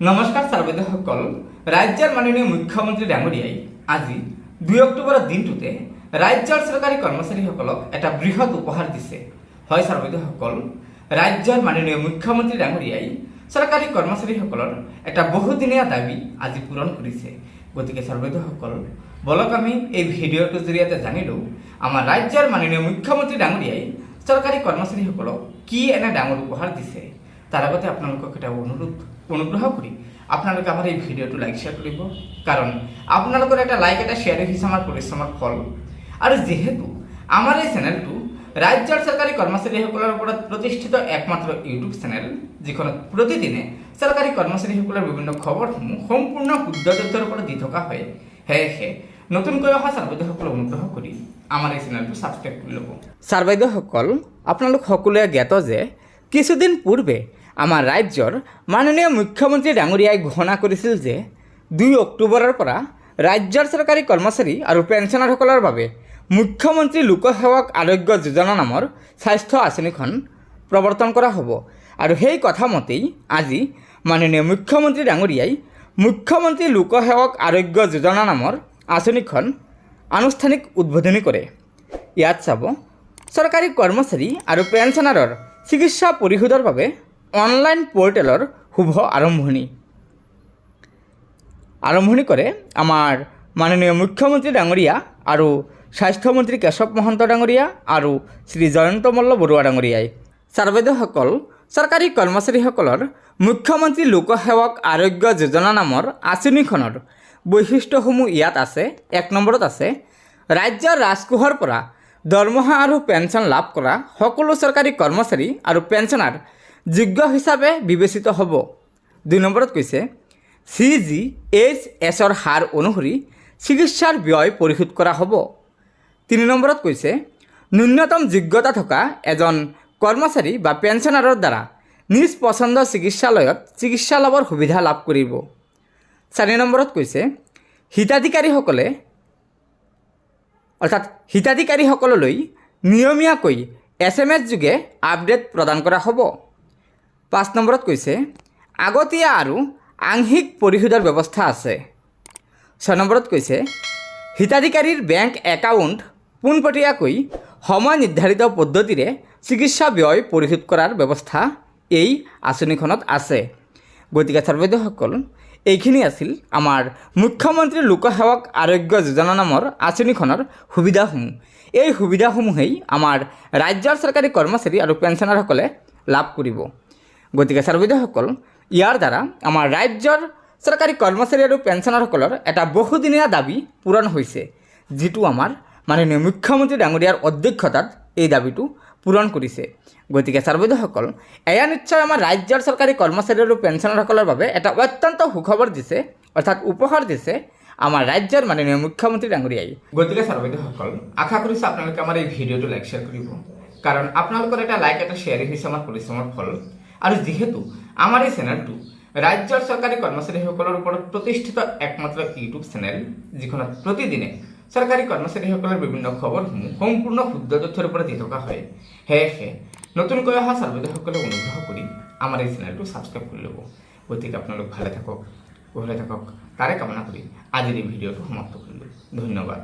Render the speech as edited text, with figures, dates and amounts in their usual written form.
নমস্কাৰ ছাৰ্বৈদেউসকল। ৰাজ্যৰ মাননীয় মুখ্যমন্ত্ৰী ডাঙৰীয়াই আজি 2 অক্টোবৰৰ দিনটোতে ৰাজ্যৰ চৰকাৰী কৰ্মচাৰীসকলক এটা বৃহৎ উপহাৰ দিছে। হয় ছাৰ্বৈদেউসকল, ৰাজ্যৰ মাননীয় মুখ্যমন্ত্ৰী ডাঙৰীয়াই চৰকাৰী কৰ্মচাৰীসকলৰ এটা বহুদিনীয়া দাবী আজি পূৰণ কৰিছে। গতিকে ছাৰ্বৈদেউসকল, বলক আমি এই ভিডিঅ'টোৰ জৰিয়তে জানি লওঁ আমাৰ ৰাজ্যৰ মাননীয় মুখ্যমন্ত্ৰী ডাঙৰীয়াই চৰকাৰী কৰ্মচাৰীসকলক কি এনে ডাঙৰ উপহাৰ দিছে। তাৰ আগতে আপোনালোকক এটা অনুগ্ৰহ কৰি আপোনালোকে আমাৰ এই ভিডিঅ'টো লাইক শ্বেয়াৰ কৰিব, কাৰণ আপোনালোকৰ এটা লাইক এটা শ্বেয়াৰে হৈছে আমাৰ পৰিশ্ৰমৰ ফল। আৰু যিহেতু আমাৰ এই চেনেলটো ৰাজ্যৰ চৰকাৰী কৰ্মচাৰীসকলৰ ওপৰত প্ৰতিষ্ঠিত একমাত্ৰ ইউটিউব চেনেল, যিখনত প্ৰতিদিনে চৰকাৰী কৰ্মচাৰীসকলৰ বিভিন্ন খবৰসমূহ সম্পূৰ্ণ শুদ্ধ তথ্যৰ ওপৰত দি থকা হয়, সেয়েহে নতুনকৈ অহা ছাৰ্বৈদেউসকলে অনুগ্ৰহ কৰি আমাৰ এই চেনেলটো ছাবস্ক্ৰাইব কৰি ল'ব। ছাৰ্বৈদেউসকল, আপোনালোক সকলোৱে জ্ঞাত যে কিছুদিন পূৰ্বে আমাৰ ৰাজ্যৰ মাননীয় মুখ্যমন্ত্ৰী ডাঙৰীয়াই ঘোষণা কৰিছিল যে 2 অক্টোবৰৰ পৰা ৰাজ্যৰ চৰকাৰী কৰ্মচাৰী আৰু পেঞ্চনাৰসকলৰ বাবে মুখ্যমন্ত্ৰী লোকসেৱক আৰোগ্য যোজনা নামৰ স্বাস্থ্য আঁচনিখন প্ৰৱৰ্তন কৰা হ'ব। আৰু সেই কথা মতেই আজি মাননীয় মুখ্যমন্ত্ৰী ডাঙৰীয়াই মুখ্যমন্ত্ৰী লোকসেৱক আৰোগ্য যোজনা নামৰ আঁচনিখন আনুষ্ঠানিক উদ্বোধনী কৰে। ইয়াত চাব, চৰকাৰী কৰ্মচাৰী আৰু পেঞ্চনাৰৰ চিকিৎসা পৰিশোধৰ বাবে অনলাইন পৰ্টেলৰ শুভ আৰম্ভণি কৰে আমাৰ মাননীয় মুখ্যমন্ত্ৰী ডাঙৰীয়া আৰু স্বাস্থ্যমন্ত্ৰী কেশৱ মহন্ত ডাঙৰীয়া আৰু শ্ৰী জয়ন্ত মল্ল বৰুৱা ডাঙৰীয়াই। ছাৰ্বৈদেউসকল, চৰকাৰী কৰ্মচাৰীসকলৰ মুখ্যমন্ত্ৰী লোকসেৱক আৰোগ্য যোজনা নামৰ আঁচনিখনৰ বৈশিষ্ট্যসমূহ ইয়াত আছে। 1 নম্বৰত আছে, ৰাজ্যৰ ৰাজকোষৰ পৰা দৰমহা আৰু পেঞ্চন লাভ কৰা সকলো চৰকাৰী কৰ্মচাৰী আৰু পেঞ্চনাৰ যোগ্য হিচাপে বিবেচিত হ'ব। 2 নম্বৰত কৈছে, CGHSৰ হাৰ অনুসৰি চিকিৎসাৰ ব্যয় পৰিশোধ কৰা হ'ব। 3 নম্বৰত কৈছে, ন্যূনতম যোগ্যতা থকা এজন কৰ্মচাৰী বা পেঞ্চনাৰৰ দ্বাৰা নিজ পচন্দ চিকিৎসালয়ত চিকিৎসা লাভৰ সুবিধা লাভ কৰিব। 4 নম্বৰত কৈছে, হিতাধিকাৰীসকললৈ নিয়মীয়াকৈ SMS যোগে আপডেট প্ৰদান কৰা হ'ব। 5 নম্বৰত কৈছে, আগতীয়া আৰু আংশিক পৰিশোধৰ ব্যৱস্থা আছে। 6 নম্বৰত কৈছে, হিতাধিকাৰীৰ বেংক একাউণ্ট পোনপটীয়াকৈ সময় নিৰ্ধাৰিত পদ্ধতিৰে চিকিৎসা ব্যয় পৰিশোধ কৰাৰ ব্যৱস্থা এই আঁচনিখনত আছে। গতিকে ছাৰ্বৈদেউসকল, এইখিনি আছিল আমাৰ মুখ্যমন্ত্ৰী লোকসেৱক আৰোগ্য যোজনা নামৰ আঁচনিখনৰ সুবিধাসমূহ। এই সুবিধাসমূহেই আমাৰ ৰাজ্যৰ চৰকাৰী কৰ্মচাৰী আৰু পেঞ্চনাৰসকলে লাভ কৰিব। গতিকে ছাৰ্বৈদেউসকল, ইয়াৰ দ্বাৰা আমাৰ ৰাজ্যৰ চৰকাৰী কৰ্মচাৰী আৰু পেঞ্চনাৰসকলৰ এটা বহুদিনীয়া দাবী পূৰণ হৈছে, যিটো আমাৰ মাননীয় মুখ্যমন্ত্ৰী ডাঙৰীয়াৰ অধ্যক্ষতাত এই দাবীটো পূৰণ কৰিছে। গতিকে ছাৰ্বৈদেউসকল, এয়া নিশ্চয় আমাৰ ৰাজ্যৰ চৰকাৰী কৰ্মচাৰী আৰু পেঞ্চনাৰসকলৰ বাবে এটা অত্যন্ত সুখবৰ দিছে, অৰ্থাৎ উপহাৰ দিছে আমাৰ ৰাজ্যৰ মাননীয় মুখ্যমন্ত্ৰী ডাঙৰীয়াই। গতিকে ছাৰ্বৈদেউসকল, আশা কৰিছোঁ আপোনালোকে আমাৰ এই ভিডিঅ'টো লাইক শ্বেয়াৰ কৰিব, কাৰণ আপোনালোকৰ এটা লাইক এটা শ্বেয়াৰে হৈছে আমাৰ পৰিশ্ৰমৰ ফল। আৰু যিহেতু আমাৰ এই চেনেলটো ৰাজ্যৰ চৰকাৰী কৰ্মচাৰীসকলৰ ওপৰত প্ৰতিষ্ঠিত একমাত্ৰ ইউটিউব চেনেল, যিখনত প্ৰতিদিনে চৰকাৰী কৰ্মচাৰীসকলৰ বিভিন্ন খবৰসমূহ সম্পূৰ্ণ শুদ্ধ তথ্যৰ ওপৰত দি থকা হয়, সেয়েহে নতুনকৈ অহা ছাৰ্বৈদেউসকলে অনুগ্ৰহ কৰি আমাৰ এই চেনেলটো ছাবস্ক্ৰাইব কৰি ল'ব। গতিকে আপোনালোক ভালে থাকক, কুশলে থাকক, তাৰে কামনা কৰি আজিৰ এই ভিডিঅ'টো সমাপ্ত কৰিলোঁ। ধন্যবাদ।